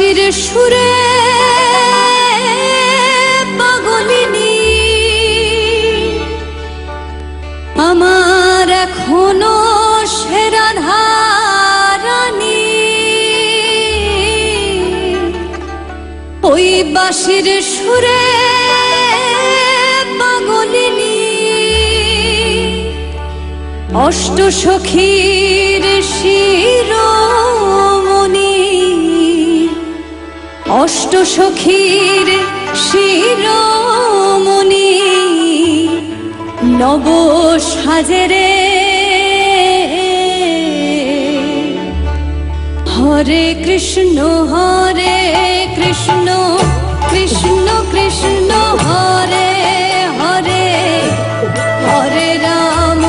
বাঁশির সুরে পাগলিনী আমার এখনো সে রাধারানী। ওই বাঁশির সুরে পাগলিনী অষ্ট সখীর শিরোমণি, অষ্ট সখীর শিরোমণি নব সাজেরে। হরে কৃষ্ণ কৃষ্ণ কৃষ্ণ কৃষ্ণ হরে হরে, হরে রাম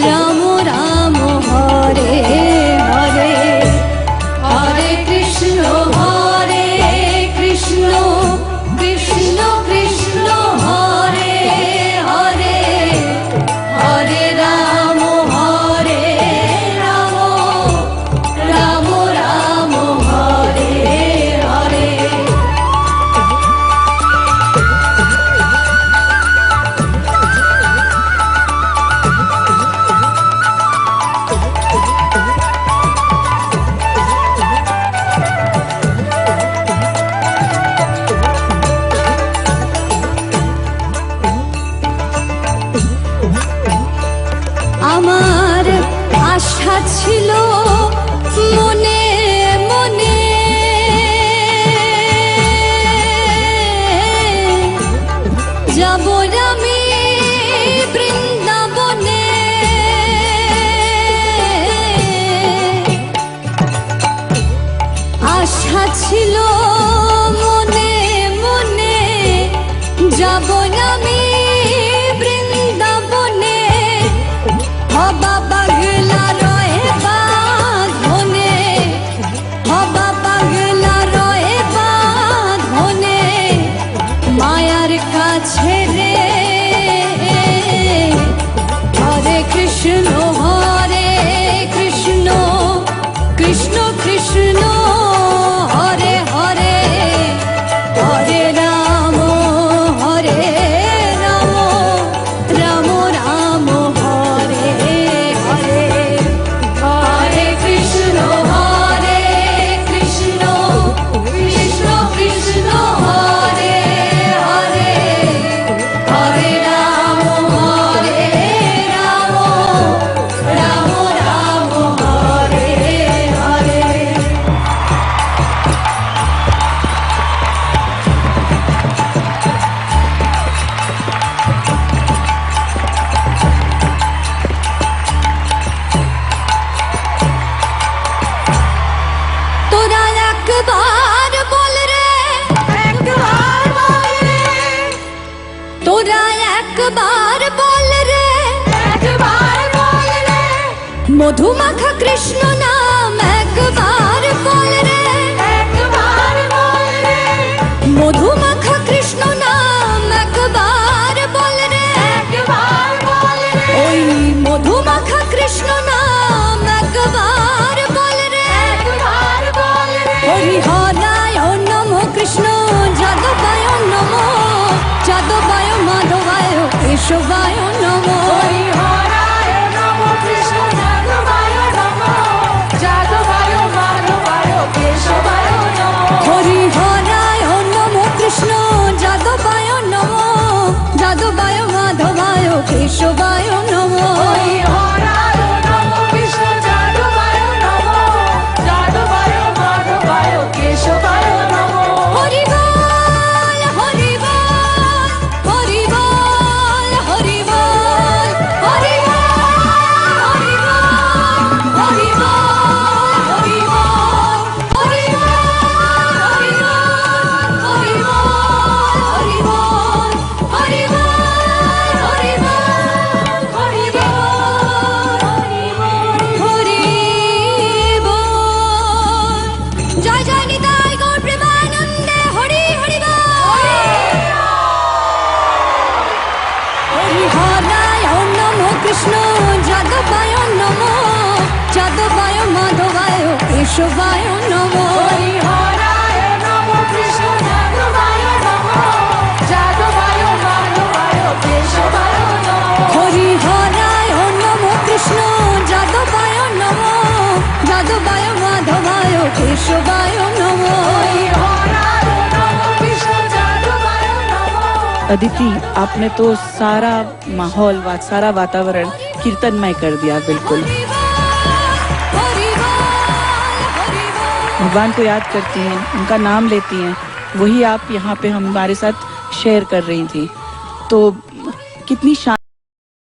রাম রাম হরে হরে। হরে কৃষ্ণ কৃষ্ণ কৃষ্ণ কৃষ্ণ হরে হরে, হরে রাম রাম রাম হরে হরে। আমার আশা ছিল মনে মনে, যাব আমি বৃন্দাবনে। আশা ছিল মনে মনে, যাব আমি বৃন্দাবনে। হবা পাগলা রয়ে বাঁধনে, হবা পাগলা রয়ে বাঁধনে মায়ার কাছে রে। হরে কৃষ্ণ কৃষ্ণ কৃষ্ণ কৃষ্ণ হরে হরে, হরে রাম রাম রাম হরে হরে। হরে কৃষ্ণ কৃষ্ণ কৃষ্ণ কৃষ্ণ হরে হরে, হরে রাম রাম রাম হরে হরে। তোরা একবার বল রে, একবার বল রে, তোরা একবার বল রে, একবার বল রে, মধুমাখা কৃষ্ণ নাম একবার বল রে, একবার বল রে, মধুমাখা কৃষ্ণ নাম একবার বল রে, একবার বল রে, ওই মধুমাখা কৃষ্ণ নাম একবার বল রে, একবার বল রে। হরিহরায় নমো কৃষ্ণ যাদবায় নমো, যাদবায় মাধবায় কেশবায় নমো। হরিহরায় নমো কৃষ্ণ যাদবায় নমো, যাদবায় মাধবায় কেশবায় নমো। হরিহরায় নমো কৃষ্ণ যাদবায় নমো, যাদবায় মাধবায় কেশবায় নমো। হরিহরায় নমো কৃষ্ণ যাদবায় নমো, যাদবায় মাধবায় কেশবায় নমো। হরি বল হরি বল হরি বল হরি বল কেশবায় নমো হরিহরায় নমো কৃষ্ণ যাদবায় নমো যাদবায় মাধবায় কেশবায় নমো হরিহরায় নমো কৃষ্ণ যাদবায় নমো যাদবায় মাধবায় কেশবায় নমো হরিহরায় নমো কৃষ্ণ যাদবায় নমো। अदिति, आपने तो सारा माहौल सारा वातावरण कीर्तनमय कर दिया बिल्कुल। भगवान को याद करती हैं, उनका नाम लेती हैं, वही आप यहाँ पे हमारे साथ शेयर कर रही थी, तो कितनी